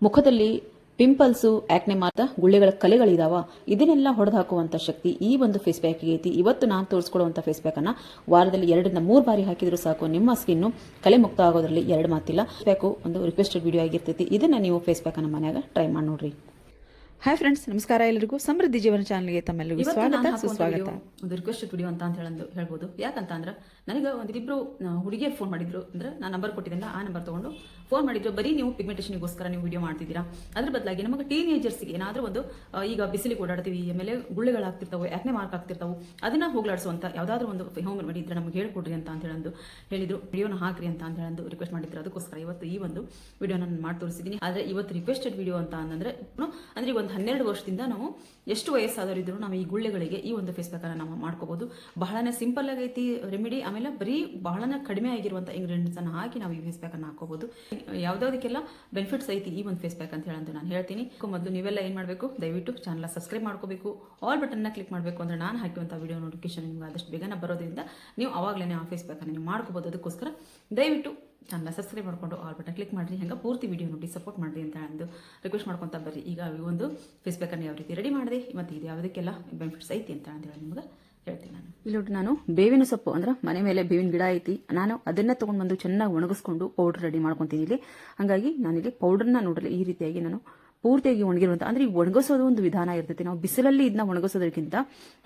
ಮುಖದಲ್ಲಿ ಪಿಂಪಲ್ಸು ಆಕ್ನೆ ಮಾತ್ರ ಗುಳ್ಳೆಗಳ ಕಲೆಗಳಿದಾವ ಇದನ್ನೆಲ್ಲ ಹೊಡೆದು ಹಾಕುವಂಥ ಶಕ್ತಿ ಈ ಒಂದು ಫೇಸ್ ಪ್ಯಾಕಿಗೆ ಐತಿ. ಇವತ್ತು ನಾನು ತೋರಿಸ್ಕೊಡುವಂಥ ಫೇಸ್ ಪ್ಯಾಕನ್ನು ವಾರದಲ್ಲಿ 2ರಿಂದ 3 ಬಾರಿ ಹಾಕಿದರೂ ಸಾಕು, ನಿಮ್ಮ ಸ್ಕಿನ್ನು ಕಲೆ ಮುಕ್ತ ಆಗೋದ್ರಲ್ಲಿ ಎರಡು ಮಾತಿಲ್ಲ. ಪ್ಯಾಕು ಒಂದು ರಿಕ್ವೆಸ್ಟೆಡ್ ವಿಡಿಯೋ ಆಗಿರ್ತೈತಿ. ಇದನ್ನು ನೀವು ಫೇಸ್ ಪ್ಯಾಕನ್ನು ಮನ್ಯಾಗ ಟ್ರೈ ಮಾಡಿ ನೋಡ್ರಿ. ಹಾಯ್ ಫ್ರೆಂಡ್ಸ್, ನಮಸ್ಕಾರ. ಎಲ್ಲರಿಗೂ ಸಮೃದ್ಧಿ ಜೀವನ ಚಾನಲ್ಗೆ ತಮ್ಮೆಲ್ಲರಿಗೂ ಸ್ವಾಗತ ಸುಸ್ವಾಗತ. ಒಂದು ರಿಕ್ವೆಸ್ಟೆಡ್ ವಿಡಿಯೋ ಅಂತ ಹೇಳ್ಬೋದು. ಯಾಕಂತ ಅಂದ್ರೆ ನನಗೆ ಒಂದಿಬ್ರು ಹುಡುಗಿಯರು ಫೋನ್ ಮಾಡಿದ್ರು. ಅಂದ್ರೆ ನಾನು ನಂಬರ್ ಕೊಟ್ಟಿದ್ದೆ, ಆ ನಂಬರ್ ತಗೊಂಡು ಫೋನ್ ಮಾಡಿದ್ರು. ಬರೀ ನೀವು ಪಿಗ್ಮೆಂಟೇಷನ್ಗೋಸ್ಕರ ನೀವು ವಿಡಿಯೋ ಮಾಡ್ತಿದ್ದೀರಾ, ಅದ್ರ ಬದಲಾಗಿ ನಮಗೆ ಟೀನೇಜರ್ಸ್ಗೆ ಏನಾದರೂ ಒಂದು ಈಗ ಬಿಸಿಲಿಗೆ ಓಡಾಡ್ತೀವಿ, ಆಮೇಲೆ ಗುಳ್ಳೆಗಳಾಗ್ತಿರ್ತಾವೆ, ಆಕ್ನೆ ಮಾರ್ಕ್ ಆಗ್ತಿರ್ತಾವೆ, ಅದನ್ನ ಹೋಗ್ಲಾಡಿಸುವಂತ ಯಾವುದಾದ್ರೂ ಒಂದು ಹೋಮ್ ರೆಮಿಡಿ ಇದ್ರೆ ನಮಗೆ ಹೇಳ್ಕೊಡ್ರಿ ಅಂತ ಹೇಳಿದ್ರು. ವಿಡಿಯೋನ ಹಾಕ್ರಿ ಅಂತ ಹೇಳಂದು ರಿಕ್ವೆಸ್ಟ್ ಮಾಡಿದ್ರು. ಅದಕ್ಕೋಸ್ಕರ ಇವತ್ತು ಈ ಒಂದು ವಿಡಿಯೋ ನಾನು ಮಾಡಿ ತೋರಿಸಿದ್ದೀನಿ. ಆದರೆ ಇವತ್ತು ರಿಕ್ವೆಸ್ಟೆಡ್ ವಿಡಿಯೋ ಅಂತ ಅಂದ್ರೆ ಒಂದು 12 ವರ್ಷದಿಂದ ನಾವು ಎಷ್ಟು ವಯಸ್ಸಾದವರು ಇದ್ರು ನಾವು ಈ ಗುಳ್ಳೆಗಳಿಗೆ ಈ ಒಂದು ಫೇಸ್ ಪ್ಯಾಕನ್ನು ನಾವು ಮಾಡ್ಕೋಬಹುದು. ಬಹಳನೇ ಸಿಂಪಲ್ ಆಗೈತಿ ರೆಮಿಡಿ. ಆಮೇಲೆ ಬರೀ ಬಹಳನೇ ಕಡಿಮೆ ಆಗಿರುವಂಥ ಇಂಗ್ರೀಡಿಯೆಂಟ್ಸ್ ಅನ್ನು ಹಾಕಿ ನಾವು ಈ ಫೇಸ್ ಪ್ಯಾಕನ್ನು ಹಾಕೋಬಹುದು. ಯಾವ್ದಾವುದಕ್ಕೆಲ್ಲ ಬೆನಿಫಿಟ್ಸ್ ಐತಿ ಈ ಒಂದು ಫೇಸ್ ಪ್ಯಾಕ್ ಅಂತ ಹೇಳಂತ ನಾನು ಹೇಳ್ತೀನಿ. ಮೊದಲು ನೀವೆಲ್ಲ ಏನು ಮಾಡಬೇಕು, ದಯವಿಟ್ಟು ಚಾನಲ್ ಸಬ್ಸ್ಕ್ರೈಬ್ ಮಾಡ್ಕೋಬೇಕು, ಆಲ್ ಬಟನ್ನ ಕ್ಲಿಕ್ ಮಾಡಬೇಕು. ಅಂದ್ರೆ ನಾನು ಹಾಕುವಂಥ ವಿಡಿಯೋ ನೋಟಿಫಿಕೇಶನ್ ನಿಮ್ಗೆ ಆದಷ್ಟು ಬೇಗನೆ ಬರೋದ್ರಿಂದ ನೀವು ಅವಾಗಲೇ ಆ ಫೇಸ್ ಪ್ಯಾಕನ್ನು ನೀವು ಮಾಡ್ಕೋಬಹುದು. ಅದಕ್ಕೋಸ್ಕರ ದಯವಿಟ್ಟು ಚಾನಲ್ ಸಬ್ಸ್ಕ್ರೈಬ್ ಮಾಡ್ಕೊಂಡು ಆಲ್ ಬಟನ್ ಕ್ಲಿಕ್ ಮಾಡಿರಿ. ಹಂಗೆ ಪೂರ್ತಿ ವಿಡಿಯೋ ನೋಡಿ ಸಪೋರ್ಟ್ ಮಾಡಿರಿ ಅಂತ ಹೇಳಂದು ರಿಕ್ವೆಸ್ಟ್ ಮಾಡ್ಕೊತಾ ಬರ್ರಿ. ಈಗ ಈ ಒಂದು ಫೇಸ್ ಪ್ಯಾಕನ್ನು ಯಾವ ರೀತಿ ರೆಡಿ ಮಾಡಿದೆ ಮತ್ತು ಇದು ಯಾವುದಕ್ಕೆಲ್ಲ ಬೆನಿಫಿಟ್ಸ್ ಐತಿ ಅಂತ ಹೇಳಿ ನಿಮ್ಗೆ ಹೇಳ್ತೀನಿ. ಇಲ್ಲಿ ನೋಡಿ, ನಾನು ಬೇವಿನ ಸೊಪ್ಪು ಅಂದ್ರೆ ಮನೆ ಮೇಲೆ ಬೇವಿನ ಗಿಡ ಐತಿ, ನಾನು ಅದನ್ನ ತಗೊಂಡು ಬಂದು ಚೆನ್ನಾಗಿ ಒಣಗಿಸ್ಕೊಂಡು ಪೌಡರ್ ರೆಡಿ ಮಾಡ್ಕೊತೀನಿ ಇಲ್ಲಿ. ಹಾಗಾಗಿ ನಾನಿಲ್ಲಿ ಪೌಡರ್ನ ನೋಡಲಿ ಈ ರೀತಿಯಾಗಿ ನಾನು ಪೂರ್ತಿಯಾಗಿ ಒಣಗಿರುವಂಥ, ಅಂದ್ರೆ ಈಗ ಒಣಗಿಸೋದು ಒಂದು ವಿಧಾನ ಇರ್ತೈತಿ. ನಾವು ಬಿಸಿಲಲ್ಲಿ ಇದನ್ನ ಒಣಗಿಸೋದಕ್ಕಿಂತ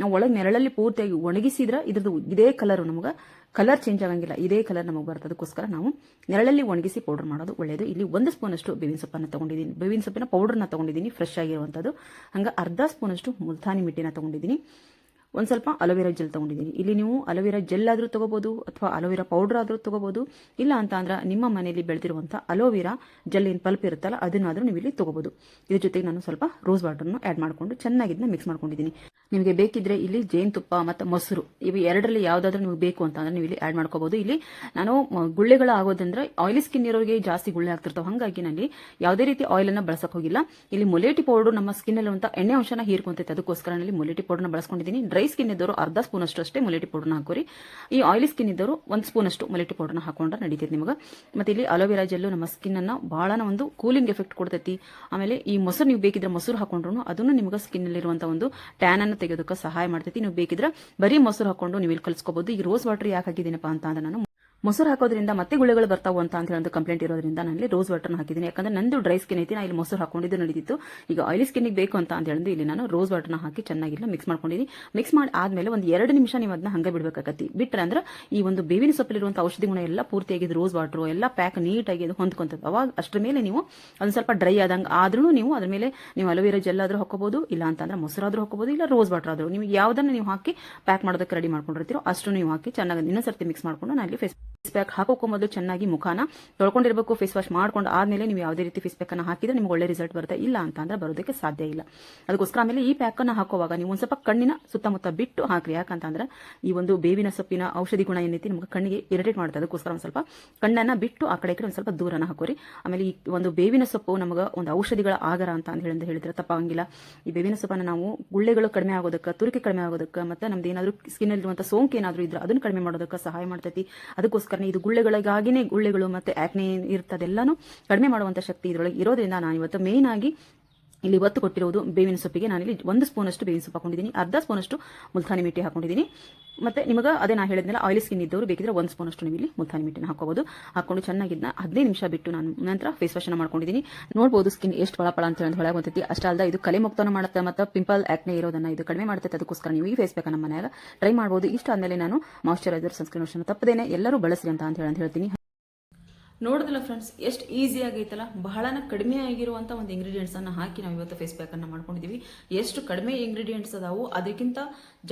ನಾವು ಒಳಗೆ ನೆರಳಲ್ಲಿ ಪೂರ್ತಿಯಾಗಿ ಒಣಗಿಸಿದ್ರೆ ಇದ್ರದ್ದು ಇದೇ ಕಲರ್ ನಮಗೆ ಕಲರ್ ಚೇಂಜ್ ಆಗಂಗಿಲ್ಲ, ಇದೇ ಕಲರ್ ನಮಗೆ ಬರ್ತದೆ. ಅದಕ್ಕೋಸ್ಕರ ನಾವು ನೆರಳಲ್ಲಿ ಒಣಗಿಸಿ ಪೌಡರ್ ಮಾಡೋದು ಒಳ್ಳೆಯದು. ಇಲ್ಲಿ 1 ಸ್ಪೂನಷ್ಟು ಬೇವಿನ ಸೊಪ್ಪನ್ನು ತಗೊಂಡಿದ್ದೀನಿ, ಬೇವಿನ ಸೊಪ್ಪಿನ ಪೌಡರ್ನ ತಗೊಂಡಿದ್ದೀನಿ ಫ್ರೆಶ್ ಆಗಿರುವಂಥದ್ದು. ಹಂಗೆ ಅರ್ಧ ಸ್ಪೂನಷ್ಟು ಮುಲ್ತಾನಿ ಮಿಟ್ಟಿನ ತಗೊಂಡಿದ್ದೀನಿ. ಒಂದು ಸ್ವಲ್ಪ ಅಲೋವೆರಾ ಜೆಲ್ ತಗೊಂಡಿದ್ದೀನಿ. ಇಲ್ಲಿ ನೀವು ಅಲೋವೆರಾ ಜೆಲ್ ಆದರೂ ತಗೋಬಹುದು ಅಥವಾ ಅಲೋವೆರಾ ಪೌಡರ್ ಆದರೂ ತಗೋಬಹುದು. ಇಲ್ಲ ಅಂತ ಅಂದ್ರೆ ನಿಮ್ಮ ಮನೆಯಲ್ಲಿ ಬೆಳೆದಿರುವಂಥ ಅಲೋವೆರಾ ಜೆಲ್ ಏನು ಪಲ್ಪ್ ಇರುತ್ತಲ್ಲ ಅದನ್ನಾದರೂ ನೀವು ಇಲ್ಲಿ ತಗೋಬಹುದು. ಇದ್ರ ಜೊತೆಗೆ ನಾನು ಸ್ವಲ್ಪ ರೋಸ್ ವಾಟರ್ನು ಆ್ಯಡ್ ಮಾಡಿಕೊಂಡು ಚೆನ್ನಾಗಿ ಇದನ್ನ ಮಿಕ್ಸ್ ಮಾಡ್ಕೊಂಡಿದ್ದೀನಿ. ನಿಮಗೆ ಬೇಕಿದ್ರೆ ಇಲ್ಲಿ ಜೇನುತುಪ್ಪ ಮತ್ತು ಮೊಸರು ಇವು ಎರಡರಲ್ಲಿ ಯಾವುದಾದ್ರೂ ನಿಮಗೆ ಬೇಕು ಅಂತ ಅಂದ್ರೆ ನೀವು ಇಲ್ಲಿ ಆ್ಯಡ್ ಮಾಡ್ಕೋಬಹುದು. ಇಲ್ಲಿ ನಾನು ಗುಳ್ಳೆಗಳು ಆಗೋದಂದ್ರೆ ಆಯಿಲಿ ಸ್ಕಿನ್ ಇರೋರಿಗೆ ಜಾಸ್ತಿ ಗುಳ್ಳೆ ಆಗ್ತಿರ್ತಾವೆ, ಹಾಗಾಗಿ ನಾನು ಯಾವುದೇ ರೀತಿ ಆಯಿಲ್ ಅನ್ನ ಬಳಸಕ್ ಹೋಗಿಲ್ಲ. ಇಲ್ಲಿ ಮೊಲೇಟಿ ಪೌಡರ್ ನಮ್ಮ ಸ್ಕಿನ್ ಅಲ್ಲಿರುವಂಥ ಎಣ್ಣೆ ಅಂಶನ ಹೀರ್ಕೊಂತೈತೆ, ಅದಕ್ಕೋಸ್ಕರ ನಾನು ಮೊಲೇಟಿ ಪೌಡರ್ನ ಬಳಸ್ಕೊಂಡಿದ್ದೀನಿ. ಡ್ರೈ ಸ್ಕಿನ್ ಇದ್ದವರು ಅರ್ಧ ಸ್ಪೂನ್ ಅಷ್ಟೇ ಮೊಲೇಟಿ ಪೌಡರ್ನ ಹಾಕೋರಿ. ಈ ಆಯಿಲಿ ಸ್ಕಿನ್ ಇದ್ದವರು 1 ಸ್ಪೂನ್ ಅಷ್ಟು ಮೊಲೇಟಿ ಪೌಡರ್ನ ಹಾಕೊಂಡ್ರೆ ನಡೀತೈತೆ ನಿಮಗೆ. ಮತ್ತೆ ಇಲ್ಲಿ ಅಲೋವೆರಾ ಜೆಲ್ಲು ನಮ್ಮ ಸ್ಕಿನ್ ಅನ್ನ ಬಹಳ ಒಂದು ಕೂಲಿಂಗ್ ಎಫೆಕ್ಟ್ ಕೊಡ್ತೈತಿ. ಆಮೇಲೆ ಈ ಮೊಸರು ನೀವು ಬೇಕಿದ್ರೆ ಮೊಸರು ಹಾಕೊಂಡ್ರು ಅದನ್ನು ನಿಮಗೆ ಸ್ಕಿನ್ ಅಲ್ಲಿರುವಂತಹ ಒಂದು ಟ್ಯಾನ್ ಅನ್ನು ತೆಗೆಯೋದಕ್ಕೆ ಸಹಾಯ ಮಾಡ್ತೈತಿ. ನೀವು ಬೇಕಿದ್ರೆ ಬರೀ ಮೊಸರು ಹಾಕೊಂಡು ನೀವು ಇಲ್ಲಿ ಕಲಿಸ್ಕೋಬಹುದು. ಈಗ ರೋಸ್ ವಾಟರ್ ಯಾಕೆ ಹಾಕಿದ್ದೀನಪ್ಪ ಅಂತ ಅಂದ್ರೆ ನಾನು ಮೊಸರು ಹಾಕೋದ್ರಿಂದ ಮತ್ತೆ ಗುಳ್ಳೆಗಳು ಬರ್ತಾವು ಅಂತ ಹೇಳಿ ಕಂಪ್ಲೇಂಟ್ ಇರೋದ್ರಿಂದ ನಾನು ರೋಸ್ ವಾಟರ್ನ ಹಾಕಿದ್ದೀನಿ. ಯಾಕಂದ್ರೆ ನಂದು ಡ್ರೈ ಸ್ಕಿನ್ ಐತಿ, ನಾನು ಇಲ್ಲಿ ಮೊಸರು ಹಾಕೊಂಡಿದ್ದು ನಡೀತಿತ್ತು. ಈಗ ಆಯಿಲಿ ಸ್ಕಿನ್ಗೆ ಬೇಕು ಅಂತ ಹೇಳಿ ಇಲ್ಲಿ ನಾನು ರೋಸ್ ವಾಟರ್ನ ಹಾಕಿ ಚೆನ್ನಾಗಿಲ್ಲ ಮಿಕ್ಸ್ ಮಾಡ್ಕೊಂಡಿದ್ದೀನಿ. ಮಿಕ್ಸ್ ಮಾಡಿ ಆದ್ಮೇಲೆ ಒಂದು 2 ನಿಮಿಷ ನೀವು ಅದನ್ನ ಹಂಗೆ ಬಿಡಬೇಕಾಗತ್ತಿ. ಬಿಟ್ರೆ ಅಂದ್ರೆ ಈ ಒಂದು ಬೇವಿನ ಸೊಪ್ಪಲ್ಲಿರುವಂಥ ಔಷಧಿ ಗುಣ ಎಲ್ಲ ಪೂರ್ತಿಯಾಗಿ ರೋಸ್ ವಾಟರ್ ಎಲ್ಲ ಪ್ಯಾಕ್ ನೀಟಾಗಿ ಅದು ಹೊಂದ್ಕೊಂತದ್ದು. ಅವಾಗ ಅಷ್ಟರ ಮೇಲೆ ನೀವು ಒಂದು ಸ್ವಲ್ಪ ಡ್ರೈ ಆದಂಗೆ ಆದ್ರೂ ನೀವು ಅದ್ರ ಮೇಲೆ ನೀವು ಅಲೋವೆರಾ ಜೆಲ್ ಆದ್ರೂ ಹಾಕೋಬಹುದು, ಇಲ್ಲ ಅಂತಂದ್ರೆ ಮೊಸರಾದ್ರೂ ಹಾಕೋಬಹುದು, ಇಲ್ಲ ರೋಸ್ ವಾಟರ್ ಆದ್ರೂ ನೀವು ಯಾವ್ದನ್ನ ನೀವು ಹಾಕಿ ಪ್ಯಾಕ್ ಮಾಡೋದಕ್ಕೆ ರೆಡಿ ಮಾಡ್ಕೊಂಡಿರ್ತೀರೋ ಅಷ್ಟು ನೀವು ಹಾಕಿ ಚೆನ್ನಾಗಿ ಇನ್ನೊಂದ್ಸರ್ತಿ ಮಿಕ್ಸ್ ಮಾಡ್ಕೊಂಡು ನಾನು ಇಲ್ಲಿ ಫೇಸ್ ಪ್ಯಾಕ್ ಹಾಕೋಕೆ ಮೊದಲು ಚೆನ್ನಾಗಿ ಮುಖಾನ ತೊಳ್ಕೊಂಡಿರಬೇಕು. ಫೇಸ್ ವಾಶ್ ಮಾಡ್ಕೊಂಡು ಆದ್ಮೇಲೆ ನೀವು ಯಾವುದೇ ರೀತಿ ಫೇಸ್ ಪ್ಯಾಕ್ ಅನ್ನು ಹಾಕಿದ್ರೆ ನಿಮ್ಗೆ ಒಳ್ಳೆ ರಿಸಲ್ಟ್ ಬರುತ್ತೆ, ಇಲ್ಲ ಅಂತಂದ್ರೆ ಬರೋದಕ್ಕೆ ಸಾಧ್ಯ ಇಲ್ಲ. ಅದಕ್ಕೋಸ್ಕರ ಆಮೇಲೆ ಈ ಪ್ಯಾಕ್ ಅನ್ನು ಹಾಕುವಾಗ ನೀವು ಒಂದು ಸ್ವಲ್ಪ ಕಣ್ಣಿನ ಸುತ್ತಮುತ್ತ ಬಿಟ್ಟು ಹಾಕ್ರಿ. ಯಾಕಂತಂದ್ರೆ ಈ ಒಂದು ಬೇವಿನ ಸೊಪ್ಪಿನ ಔಷಧಿ ಗುಣ ಏನೈತಿ ನಮ್ಗೆ ಕಣ್ಣಿಗೆ ಇರಿಟೇಟ್ ಮಾಡುತ್ತೆ. ಅದಕ್ಕೋಸ್ಕರ ಒಂದು ಸ್ವಲ್ಪ ಕಣ್ಣನ್ನ ಬಿಟ್ಟು ಆ ಕಡೆ ಒಂದು ಸ್ವಲ್ಪ ದೂರನ ಹಾಕೋರಿ. ಆಮೇಲೆ ಈ ಒಂದು ಬೇವಿನ ಸೊಪ್ಪು ನಮಗೆ ಒಂದು ಔಷಧಿಗಳ ಆಗರ ಅಂತ ಹೇಳಿದ್ರೆ ತಪ್ಪಾಗಿಲ್ಲ. ಈ ಬೇವಿನ ಸೊಪ್ಪನ್ನು ನಾವು ಗುಳ್ಳೆಗಳು ಕಡಿಮೆ ಆಗೋದಕ್ಕೆ, ತುರಿಕೆ ಕಡಿಮೆ ಆಗೋದಕ್ಕೆ, ಮತ್ತೆ ನಮ್ದು ಏನಾದರೂ ಸ್ಕಿನ್ ಅಲ್ಲಿರುವಂತಹ ಸೋಂಕು ಏನಾದರೂ ಇದ್ರೆ ಅದನ್ನು ಕಡಿಮೆ ಮಾಡೋದಕ್ಕೆ ಸಹಾಯ ಮಾಡ್ತೈತಿ. ಅದಕ್ಕೋಸ್ಕರ ಇದು ಗುಳ್ಳೆಗಳಿಗಾಗಿನೇ ಗುಳ್ಳೆಗಳು ಮತ್ತೆ ಆಕ್ನೆ ಇರ್ತದೆಲ್ಲಾನು ಕಡಿಮೆ ಮಾಡುವಂತ ಶಕ್ತಿ ಇದರೊಳಗೆ ಇರೋದ್ರಿಂದ ನಾನು ಇವತ್ತು ಮೇನ್ ಆಗಿ ಇಲ್ಲಿ ಒತ್ತು ಕೊಟ್ಟಿರುವುದು ಬೇವಿನ ಸೊಪ್ಪಿಗೆ. ನಾನಿಲ್ಲಿ 1 ಸ್ಪೂನ್ ಅಷ್ಟು ಬೇವಿನ ಸೊಪ್ಪು ಹಾಕೊಂಡಿದ್ದೀನಿ, ಅರ್ಧ ಸ್ಪೂನ್ ಅಷ್ಟು ಮುಲ್ತಾನಿ ಮಿಟ್ಟಿ ಹಾಕೊಂಡಿದ್ದೀನಿ. ಮತ್ತೆ ನಿಮಗೆ ಅದೇ ನಾ ಹೇಳಿದ್ನಲ್ಲ ಆಯಿಲಿ ಸ್ಕಿನ್ ಇದ್ದವರು ಬೇಕಿದ್ರೆ 1 ಸ್ಪೂನ್ ಅಷ್ಟು ನೀವು ಇಲ್ಲಿ ಮುಲ್ತಾನಿ ಮಿಟ್ಟಿನ ಹಾಕೋಬಹುದು. ಹಾಕೊಂಡು ಚೆನ್ನಾಗಿದ್ನ 15 ನಿಮಿಷ ಬಿಟ್ಟು ನಾನು ನಂತರ ಫೇಸ್ ವಾಶ್ ಮಾಡ್ಕೊಂಡಿದ್ದೀನಿ. ನೋಡಬಹುದು ಸ್ಕಿನ್ ಎಷ್ಟು ಫಳ ಅಂತ ಹೇಳಿ ಹೊಳಗೆ ಗೊತ್ತೈತಿ. ಅಷ್ಟೇ ಅಲ್ಲದೆ ಇದು ಕಲೆ ಮುಕ್ತನ ಮಾಡುತ್ತೆ ಮತ್ತು ಪಿಂಪಲ್ ಆಕ್ನೆ ಇರೋದನ್ನ ಇದು ಕಡಿಮೆ ಮಾಡುತ್ತೆ. ಅದಕ್ಕೋಸ್ಕರ ನೀವು ಈ ಫೇಸ್ ಪ್ಯಾಕ್ ನಮ್ಮ ಮನೆಯಾಗ ಟ್ರೈ ಮಾಡಬಹುದು. ಇಷ್ಟ ಆದ್ಮೇಲೆ ನಾನು ಮಾಯಿಶ್ಚರೈಸರ್ ಸನ್ಸ್ಕ್ರೀನ್ ಲೋಷನ್ ತಪ್ಪದೇನೆ ಎಲ್ಲರೂ ಬಳಸ್ರಿ ಅಂತ ಹೇಳ್ತೀನಿ. ನೋಡಿದ್ರಲ್ಲ ಫ್ರೆಂಡ್ಸ್, ಎಷ್ಟು ಈಸಿ ಆಗೈತಲ್ಲ. ಬಹಳನ ಕಡಿಮೆ ಆಗಿರುವಂಥ ಒಂದು ಇಂಗ್ರೀಡಿಯೆಂಟ್ಸ್ ಅನ್ನು ಹಾಕಿ ನಾವು ಇವತ್ತು ಫೇಸ್ ಪ್ಯಾಕ್ ಅನ್ನು ಮಾಡ್ಕೊಂಡಿದ್ದೀವಿ. ಎಷ್ಟು ಕಡಿಮೆ ಇಂಗ್ರೀಡಿಯೆಂಟ್ಸ್ ಅದಾವು ಅದಕ್ಕಿಂತ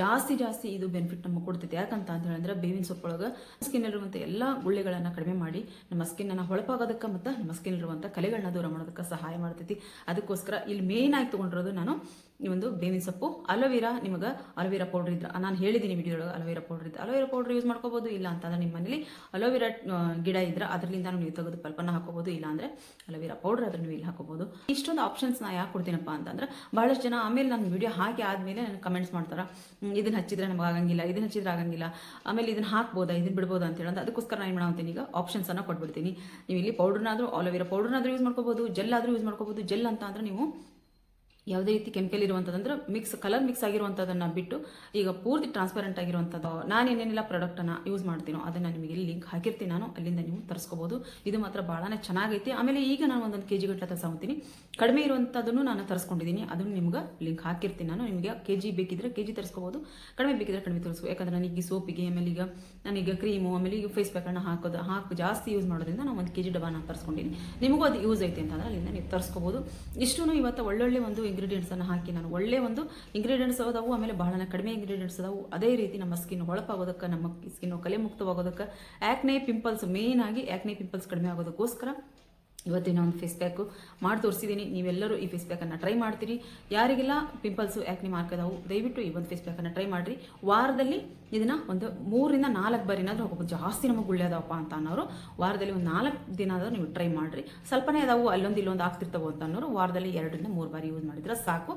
ಜಾಸ್ತಿ ಇದು ಬೆನಿಫಿಟ್ ನಮಗೆ ಕೊಡ್ತೈತೆ. ಯಾಕಂತ ಹೇಳಿದ್ರೆ ಬೇವಿನ ಸೊಪ್ಪೊಳಗೆ ಸ್ಕಿನ್ ಇರುವಂಥ ಎಲ್ಲ ಗುಳ್ಳೆಗಳನ್ನು ಕಡಿಮೆ ಮಾಡಿ ನಮ್ಮ ಸ್ಕಿನ್ ಅನ್ನು ಹೊಳಪಾಗೋದಕ್ಕೆ ಮತ್ತು ನಮ್ಮ ಸ್ಕಿನ್ ಇರುವಂಥ ಕಲೆಗಳನ್ನ ದೂರ ಮಾಡೋದಕ್ಕೆ ಸಹಾಯ ಮಾಡ್ತೈತಿ. ಅದಕ್ಕೋಸ್ಕರ ಇಲ್ಲಿ ಮೇನ್ ಆಗಿ ತಗೊಂಡಿರೋದು ನಾನು ಈ ಒಂದು ಬೇವಿನ ಸೊಪ್ಪು, ಅಲೋವೆರಾ. ನಿಮಗೆ ಅಲೋವೆರಾ ಪೌಡರ್ ಇದ್ರೆ ನಾನು ಹೇಳಿದ್ದೀನಿ ವಿಡಿಯೋದೊಳಗೆ, ಅಲೋವೆರಾ ಪೌಡರ್ ಇದ್ರೆ ಅಲೋವೆರಾ ಪೌಡರ್ ಯೂಸ್ ಮಾಡ್ಕೋಬೋದು. ಇಲ್ಲ ಅಂತಂದ್ರೆ ನಿಮ್ಮ ಮನೇಲಿ ಅಲೋವೆರಾ ಗಿಡ ಇದ್ರೆ ಅದರಿಂದ ನೀವು ತೆಗೆದು ಪಲ್ಪನ್ನ ಹಾಕೋಬೋದು. ಇಲ್ಲ ಅಂದ್ರೆ ಅಲೋವೆರಾ ಪೌಡರ್ ಅದ್ರ ನೀವು ಇಲ್ಲಿ ಹಾಕೋಬೋದು. ಇಷ್ಟೊಂದು ಆಪ್ಷನ್ಸ್ ನಾ ಯಾಕೆ ಕೊಡ್ತೀನಪ್ಪ ಅಂತಂದ್ರೆ ಬಹಳಷ್ಟು ಜನ ಆಮೇಲೆ ನಾನು ವಿಡಿಯೋ ಹಾಕಿ ಆದಮೇಲೆ ನನಗೆ ಕಮೆಂಟ್ಸ್ ಮಾಡ್ತಾರೆ, ಇದನ್ನ ಹಚ್ಚಿದ್ರೆ ನಮಗೆ ಆಗಂಗಿಲ್ಲ, ಇದನ್ನ ಹಚ್ಚಿದ್ರೆ ಆಗಂಗಿಲ್ಲ, ಆಮೇಲೆ ಇದನ್ನ ಹಾಕ್ಬೋದಾ, ಇದನ್ನ ಬಿಡ್ಬೋದಾ ಅಂತ ಹೇಳೋದು. ಅದಕ್ಕೋಸ್ಕರ ನಾನು ಏನು ಮಾಡ್ತೀನಿ, ಈಗ ಆಪ್ಷನ್ಸ್ ಅನ್ನ ಕೊಟ್ಬಿಡ್ತೀನಿ. ನೀವು ಇಲ್ಲಿ ಪೌಡರ್ನಾದ್ರೂ ಅಲೋವೆರಾ ಪೌಡರ್ನಾದ್ರೂ ಯೂಸ್ ಮಾಡ್ಕೋಬೋದು, ಜೆಲ್ ಆದ್ರೂ ಯೂಸ್ ಮಾಡ್ಕೋಬೋದು. ಜೆಲ್ ಅಂತ ಅಂದ್ರೆ ನೀವು ಯಾವುದೇ ರೀತಿ ಕೆಮಿಕಲ್ ಇರುವಂಥದ್ದಂದ್ರೆ ಕಲರ್ ಮಿಕ್ಸ್ ಆಗಿರುವಂಥದ್ದನ್ನು ಬಿಟ್ಟು ಈಗ ಪೂರ್ತಿ ಟ್ರಾನ್ಸ್ಪರೆಂಟ್ ಆಗಿರುವಂಥದ್ದು ನಾನು ಏನೇನೆಲ್ಲ ಪ್ರಾಡಕ್ಟನ್ನು ಯೂಸ್ ಮಾಡ್ತೀನೋ ಅದನ್ನು ನಿಮಗೆ ಇಲ್ಲಿ ಲಿಂಕ್ ಹಾಕಿರ್ತೀನಿ, ನಾನು ಅಲ್ಲಿಂದ ನೀವು ತರಿಸ್ಕೋಬೋದು. ಇದು ಮಾತ್ರ ಭಾಳನೇ ಚೆನ್ನಾಗೈತಿ. ಆಮೇಲೆ ಈಗ ನಾನು ಒಂದೊಂದು ಕೆಜಿ ಗಟ್ಟಲೆ ತರಿಸ್ಕೊತೀನಿ. ಕಡಿಮೆ ಇರುವಂಥದ್ದನ್ನು ನಾನು ತರಿಸ್ಕೊಂಡಿದ್ದೀನಿ, ಅದನ್ನು ನಿಮ್ಗೆ ಲಿಂಕ್ ಹಾಕಿರ್ತೀನಿ. ನಾನು ನಿಮಗೆ ಕೆಜಿ ಬೇಕಿದ್ರೆ ಕೆಜಿ ತರಿಸ್ಕೋಬೋದು, ಕಡಿಮೆ ಬೇಕಿದ್ರೆ ಕಡಿಮೆ ತರಿಸ್ಕೋ. ಯಾಕಂದ್ರೆ ನನಗೆ ಈ ಸೋಪಿಗೆ, ಆಮೇಲೆ ಈಗ ನಾನೀಗ ಕ್ರೀಮು, ಆಮೇಲೆ ಈಗ ಫೇಸ್ ಪ್ಯಾಕನ್ನು ಹಾಕಿ ಜಾಸ್ತಿ ಯೂಸ್ ಮಾಡೋದ್ರಿಂದ ನಾನು 1 kg ಡಬ್ಬ ನಾನು ತರಿಸ್ಕೊಂಡಿನಿ. ನಿಮಗೂ ಅದು ಯೂಸ್ ಐತೆ ಅಂತಂದ್ರೆ ಅಲ್ಲಿಂದ ನೀವು ತರಿಸ್ಕೋಬೋದು. ಇಷ್ಟು ಇವತ್ತು ಒಳ್ಳೊಳ್ಳೆ ಒಂದು ಇಂಗ್ರೀಡಿಯೆಂಟ್ಸನ್ನು ಹಾಕಿ ನಾನು ಒಳ್ಳೆ ಒಂದು ಇಂಗ್ರೀಡಿಯೆಂಟ್ಸ್ ಅದಾವು, ಆಮೇಲೆ ಬಹಳ ಕಡಿಮೆ ಇಂಗ್ರೀಡಿಯೆಂಟ್ಸ್ ಅದಾವು. ಅದೇ ರೀತಿ ನಮ್ಮ ಸ್ಕಿನ್ ಹೊಳಪಾಗೋದಕ್ಕೆ, ನಮ್ಮ ಸ್ಕಿನ್ ಕಲೆ ಮುಕ್ತವಾಗೋದಕ್ಕೆ, ಆ್ಯಕ್ನೆ ಪಿಂಪಲ್ಸ್ ಮೇನ್ ಆಗಿ ಆ್ಯಕ್ನೆ ಪಿಂಪಲ್ಸ್ ಕಡಿಮೆ ಆಗೋದಕ್ಕೋಸ್ಕರ ಇವತ್ತಿನ ಒಂದು ಫೇಸ್ ಪ್ಯಾಕು ಮಾಡಿ ತೋರಿಸಿದ್ದೀನಿ. ನೀವೆಲ್ಲರೂ ಈ ಫೇಸ್ ಪ್ಯಾಕನ್ನು ಟ್ರೈ ಮಾಡ್ತೀರಿ. ಯಾರಿಗೆಲ್ಲ ಪಿಂಪಲ್ಸು ಆ್ಯಕ್ನಿ ಮಾರ್ಕ್ ಅದಾವು ದಯವಿಟ್ಟು ಈ ಒಂದು ಫೇಸ್ ಪ್ಯಾಕನ್ನು ಟ್ರೈ ಮಾಡಿರಿ. ವಾರದಲ್ಲಿ ಇದನ್ನು ಒಂದು 3 ರಿಂದ 4 ಬಾರಿನಾದ್ರೂ ಹೋಗ್ಬೋದು. ಜಾಸ್ತಿ ನಮಗೆ ಒಳ್ಳೆಯದಪ್ಪ ಅಂತ ಅನ್ನೋರು ವಾರದಲ್ಲಿ ಒಂದು 4 ದಿನ ಆದರೂ ನೀವು ಟ್ರೈ ಮಾಡಿರಿ. ಸ್ವಲ್ಪನೇ ಅದಾವು ಅಲ್ಲೊಂದು ಇಲ್ಲೊಂದು ಆಗ್ತಿರ್ತಾವೆ ಅಂತ ಅನ್ನೋರು ವಾರದಲ್ಲಿ 2 ರಿಂದ 3 ಬಾರಿ ಯೂಸ್ ಮಾಡಿದ್ರೆ ಸಾಕು.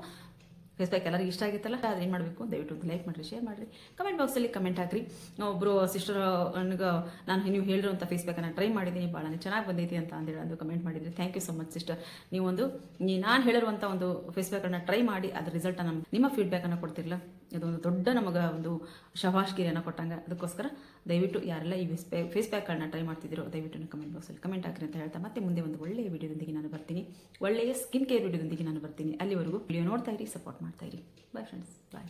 ಫೇಸ್ ಪ್ಯಾಕ್ ಎಲ್ಲರಿಗೂ ಇಷ್ಟ ಆಗಿತ್ತಲ್ಲ, ಅದು ಏನು ಮಾಡಬೇಕು, ದಯವಿಟ್ಟು ಒಂದು ಲೈಕ್ ಮಾಡಿರಿ, ಶೇರ್ ಮಾಡಿರಿ, ಕಮೆಂಟ್ ಬಾಕ್ಸಲ್ಲಿ ಕಮೆಂಟ್ ಹಾಕಿರಿ. ಒಬ್ಬರು ಸಿಸ್ಟರ್ ನನಗೆ ನಾನು ನೀವು ಹೇಳಿರುವಂಥ ಫೇಸ್ ಪ್ಯಾಕನ್ನು ಟ್ರೈ ಮಾಡಿದ್ದೀನಿ, ಭಾಳ ಚೆನ್ನಾಗಿ ಬಂದೈತಿ ಅಂತ ಅಂದೇಳಿ ಅದು ಕಮೆಂಟ್ ಮಾಡಿದ್ರಿ. Thank you so much sister. ನಾನು ಹೇಳಿರುವಂಥ ಒಂದು ಫೇಸ್ ಪ್ಯಾಕನ್ನು ಟ್ರೈ ಮಾಡಿ ಅದ್ರ ರಿಸಲ್ಟನ್ನು ನಿಮ್ಮ ಫೀಡ್ಬ್ಯಾಕನ್ನು ಕೊಡ್ತಿರಲ್ಲ, ಇದೊಂದು ದೊಡ್ಡ ನಮಗೆ ಒಂದು ಶಬಾಷ್ಗಿರಿಯನ್ನು ಕೊಟ್ಟಂಗೆ. ಅದಕ್ಕೋಸ್ಕರ ದಯವಿಟ್ಟು ಯಾರೆಲ್ಲ ಈ ಫೇಸ್ ಪ್ಯಾಕ್ಗಳನ್ನ ಟ್ರೈ ಮಾಡ್ತಿದ್ದೀರೋ ದಯವಿಟ್ಟು ಕಮೆಂಟ್ ಬಾಕ್ಸಲ್ಲಿ ಕಮೆಂಟ್ ಹಾಕಿರಿ ಅಂತ ಹೇಳ್ತಾ ಮತ್ತೆ ಮುಂದೆ ಒಂದು ಒಳ್ಳೆಯ ವಿಡಿಯೋದೊಂದಿಗೆ ನಾನು ಬರ್ತೀನಿ, ಒಳ್ಳೆಯ ಸ್ಕಿನ್ ಕೇರ್ ವಿಡಿಯೋದೊಂದಿಗೆ ನಾನು ಬರ್ತೀನಿ. ಅಲ್ಲಿವರೆಗೂ ವಿಡಿಯೋ ನೋಡ್ತಾ ಇರಿ, ಸಪೋರ್ಟ್ ಮಾಡ್ತಾ ಇರಿ. ಬಾಯ್ ಫ್ರೆಂಡ್ಸ್, ಬಾಯ್.